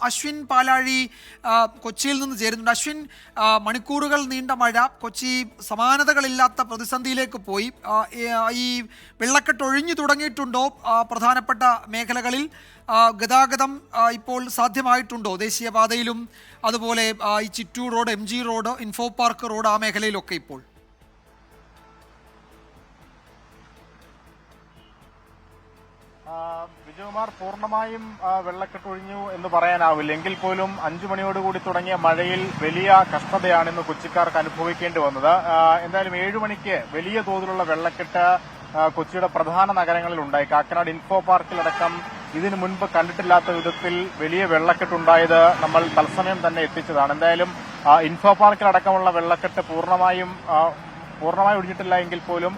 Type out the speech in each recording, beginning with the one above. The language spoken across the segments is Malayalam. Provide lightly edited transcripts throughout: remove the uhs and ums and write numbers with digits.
അശ്വിൻ പാലാഴി കൊച്ചിയിൽ നിന്ന് ചേരുന്നുണ്ട്. അശ്വിൻ, മണിക്കൂറുകൾ നീണ്ട മഴ കൊച്ചി സമാനതകളില്ലാത്ത പ്രതിസന്ധിയിലേക്ക് പോയി. ഈ വെള്ളക്കെട്ട് ഒഴിഞ്ഞു തുടങ്ങിയിട്ടുണ്ടോ? പ്രധാനപ്പെട്ട മേഖലകളിൽ ഗതാഗതം ഇപ്പോൾ സാധ്യമായിട്ടുണ്ടോ? ദേശീയപാതയിലും അതുപോലെ ഈ Chittur road, MG road, Infopark road, ആ മേഖലയിലൊക്കെ ഇപ്പോൾ വിജയകുമാർ, പൂർണ്ണമായും വെള്ളക്കെട്ട് ഒഴിഞ്ഞു എന്ന് പറയാനാവില്ല. എങ്കിൽ പോലും 5 മണിയോടുകൂടി തുടങ്ങിയ മഴയിൽ വലിയ കഷ്ടതയാണ് ഇന്ന് കൊച്ചിക്കാർക്ക് അനുഭവിക്കേണ്ടി വന്നത്. എന്തായാലും 7 മണിക്ക് വലിയ തോതിലുള്ള വെള്ളക്കെട്ട് കൊച്ചിയുടെ പ്രധാന നഗരങ്ങളിൽ ഉണ്ടായി. കാക്കനാട് ഇൻഫോ പാർക്കിലടക്കം ഇതിനു മുൻപ് കണ്ടിട്ടില്ലാത്ത വിധത്തിൽ വലിയ വെള്ളക്കെട്ടുണ്ടായത് നമ്മൾ തത്സമയം തന്നെ എത്തിച്ചതാണ്. എന്തായാലും ഇൻഫോ പാർക്കിലടക്കമുള്ള വെള്ളക്കെട്ട് പൂർണ്ണമായി ഒഴിഞ്ഞിട്ടില്ല എങ്കിൽ പോലും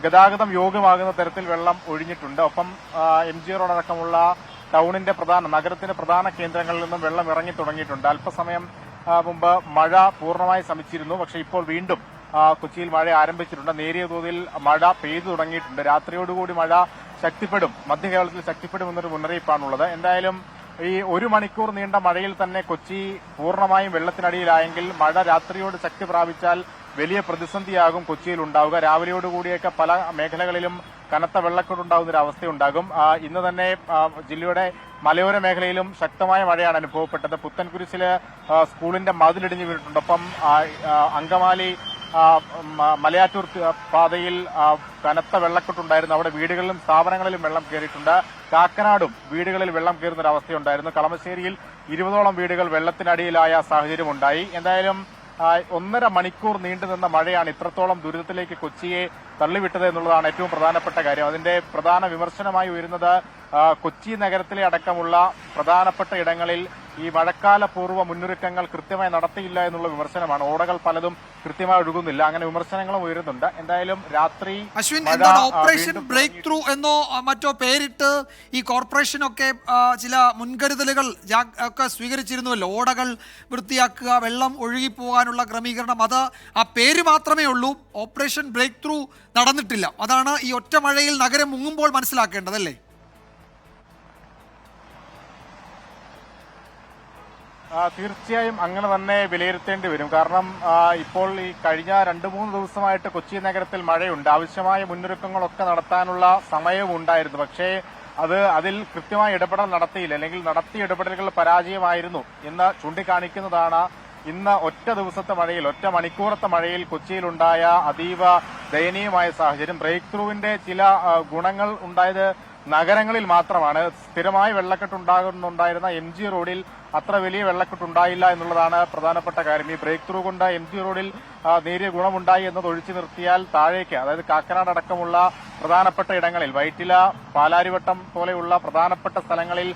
ഗതാഗതം യോഗ്യമാകുന്ന തരത്തിൽ വെള്ളം ഒഴിഞ്ഞിട്ടുണ്ട്. ഒപ്പം MG റോഡ് അടക്കമുള്ള നഗരത്തിന്റെ പ്രധാന കേന്ദ്രങ്ങളിൽ നിന്നും വെള്ളം ഇറങ്ങി തുടങ്ങിയിട്ടുണ്ട്. അല്പസമയം മുമ്പ് മഴ പൂർണ്ണമായി ശമിച്ചിരുന്നു. പക്ഷേ ഇപ്പോൾ വീണ്ടും കൊച്ചിയിൽ മഴ ആരംഭിച്ചിട്ടുണ്ട്. നേരിയ തോതിൽ മഴ പെയ്തു തുടങ്ങിയിട്ടുണ്ട്. രാത്രിയോടുകൂടി മഴ ശക്തിപ്പെടും, മധ്യ കേരളത്തിൽ ശക്തിപ്പെടും എന്നൊരു മുന്നറിയിപ്പാണുള്ളത്. എന്തായാലും ഈ 1 മണിക്കൂർ നീണ്ട മഴയിൽ തന്നെ കൊച്ചി പൂർണ്ണമായും വെള്ളത്തിനടിയിലായെങ്കിൽ മഴ രാത്രിയോട് ശക്തി പ്രാപിച്ചാൽ വലിയ പ്രതിസന്ധിയാകും കൊച്ചിയിൽ ഉണ്ടാവുക. രാവിലെയോടുകൂടിയൊക്കെ പല മേഖലകളിലും കനത്ത വെള്ളക്കെട്ടുണ്ടാകുന്ന ഒരു അവസ്ഥയുണ്ടാകും. ഇന്ന് തന്നെ ജില്ലയുടെ മലയോര മേഖലയിലും ശക്തമായ മഴയാണ് അനുഭവപ്പെട്ടത്. പുത്തൻകുരിശില് സ്കൂളിന്റെ മതിലിടിഞ്ഞു വീണിട്ടുണ്ട്. ഒപ്പം അങ്കമാലി മലയാറ്റൂർ പാതയിൽ കനത്ത വെള്ളക്കെട്ടുണ്ടായിരുന്നു. അവിടെ വീടുകളിലും സ്ഥാപനങ്ങളിലും വെള്ളം കയറിയിട്ടുണ്ട്. കാക്കനാടും വീടുകളിൽ വെള്ളം കയറുന്ന ഒരു അവസ്ഥയുണ്ടായിരുന്നു. കളമശ്ശേരിയിൽ 20ഓളം വീടുകൾ വെള്ളത്തിനടിയിലായ സാഹചര്യമുണ്ടായി. എന്തായാലും 1.5 മണിക്കൂർ നീണ്ടുനിന്ന മഴയാണ് ഇത്രത്തോളം ദുരിതത്തിലേക്ക് കൊച്ചിയെ തള്ളിവിട്ടത് എന്നുള്ളതാണ് ഏറ്റവും പ്രധാനപ്പെട്ട കാര്യം. അതിന്റെ പ്രധാന വിമർശനമായി ഉയരുന്നത് കൊച്ചി നഗരത്തിലെ അടക്കമുള്ള പ്രധാനപ്പെട്ട ഇടങ്ങളിൽ ഈ മഴക്കാല പൂർവ്വ മുന്നൊരുക്കങ്ങൾ കൃത്യമായി നടത്തിയില്ല എന്നുള്ള വിമർശനമാണ്. ഓടകൾ പലതും കൃത്യമായി ഒഴുകുന്നില്ല. അങ്ങനെ വിമർശനങ്ങളും ഉയരുന്നുണ്ട്. എന്തായാലും രാത്രി അശ്വിൻ, എന്താണ് ഓപ്പറേഷൻ ബ്രേക്ക് ത്രൂ എന്നോ മറ്റോ പേരിട്ട് ഈ കോർപ്പറേഷനൊക്കെ ചില മുൻകരുതലുകൾ ഒക്കെ സ്വീകരിച്ചിരുന്നുവല്ലോ. ഓടകൾ വൃത്തിയാക്കുക, വെള്ളം ഒഴുകിപ്പോകാനുള്ള ക്രമീകരണം, അത് ആ പേര് മാത്രമേ ഉള്ളൂ. ഓപ്പറേഷൻ ബ്രേക്ക് ത്രൂ നടന്നിട്ടില്ല. അതാണ് ഈ ഒറ്റ മഴയിൽ നഗരം മുങ്ങുമ്പോൾ മനസ്സിലാക്കേണ്ടതല്ലേ? തീർച്ചയായും അങ്ങനെ തന്നെ വിലയിരുത്തേണ്ടി വരും. കാരണം ഇപ്പോൾ ഈ കഴിഞ്ഞ 2-3 ദിവസമായിട്ട് കൊച്ചി നഗരത്തിൽ മഴയുണ്ട്. ആവശ്യമായ മുന്നൊരുക്കങ്ങളൊക്കെ നടത്താനുള്ള സമയവും ഉണ്ടായിരുന്നു. പക്ഷേ അതിൽ കൃത്യമായ ഇടപെടൽ നടത്തിയില്ല, അല്ലെങ്കിൽ നടത്തിയ ഇടപെടലുകൾ പരാജയമായിരുന്നു എന്ന് ചൂണ്ടിക്കാണിക്കുന്നതാണ് ഇന്ന് ഒറ്റ മണിക്കൂറത്തെ മഴയിൽ കൊച്ചിയിലുണ്ടായ അതീവ ദയനീയമായ സാഹചര്യം. ബ്രേക്ക് ത്രൂവിന്റെ ചില ഗുണങ്ങൾ ഉണ്ടായത് നഗരങ്ങളിൽ മാത്രമാണ്. സ്ഥിരമായി വെള്ളക്കെട്ടുണ്ടായിരുന്ന MG റോഡിൽ അത്ര വലിയ വെള്ളക്കെട്ടുണ്ടായില്ല എന്നുള്ളതാണ് പ്രധാനപ്പെട്ട കാര്യം. ഈ ബ്രേക്ക് ത്രൂ കൊണ്ട് MG റോഡിൽ നേരിയ ഗുണമുണ്ടായി എന്നത് ഒഴിച്ചു നിർത്തിയാൽ താഴേക്ക്, അതായത് കാക്കനാട് അടക്കമുള്ള പ്രധാനപ്പെട്ട ഇടങ്ങളിൽ, വൈറ്റില, പാലാരിവട്ടം പോലെയുള്ള പ്രധാനപ്പെട്ട സ്ഥലങ്ങളിൽ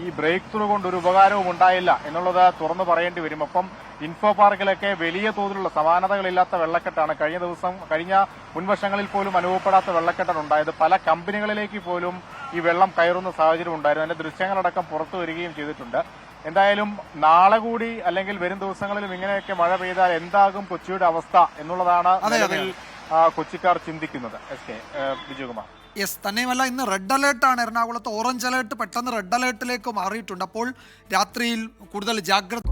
ഈ ബ്രേക്ക് ത്രൂ കൊണ്ട് ഒരു ഉപകാരവും ഉണ്ടായില്ല എന്നുള്ളത് തുറന്നു പറയേണ്ടി വരും. ഒപ്പം ഇൻഫോ പാർക്കിലൊക്കെ വലിയ തോതിലുള്ള സമാനതകളില്ലാത്ത വെള്ളക്കെട്ടാണ്. കഴിഞ്ഞ മുൻവർഷങ്ങളിൽ പോലും അനുഭവപ്പെടാത്ത വെള്ളക്കെട്ടാണ് ഉണ്ടായത്. പല കമ്പനികളിലേക്ക് പോലും ഈ വെള്ളം കയറുന്ന സാഹചര്യം ഉണ്ടായിരുന്നു. അതിന്റെ ദൃശ്യങ്ങളടക്കം പുറത്തു വരികയും ചെയ്തിട്ടുണ്ട്. എന്തായാലും നാളെ കൂടി അല്ലെങ്കിൽ വരും ദിവസങ്ങളിലും ഇങ്ങനെയൊക്കെ മഴ പെയ്താൽ എന്താകും കൊച്ചിയുടെ അവസ്ഥ എന്നുള്ളതാണ് നിലവിൽ കൊച്ചിക്കാർ ചിന്തിക്കുന്നത്. വിജയകുമാർ. യെസ്, തന്നെയുമല്ല ഇന്ന് റെഡ് അലേർട്ടാണ്. എറണാകുളത്ത് ഓറഞ്ച് അലേർട്ട് പെട്ടെന്ന് റെഡ് അലേർട്ടിലേക്ക് മാറിയിട്ടുണ്ട്. അപ്പോൾ രാത്രിയിൽ കൂടുതൽ ജാഗ്രത.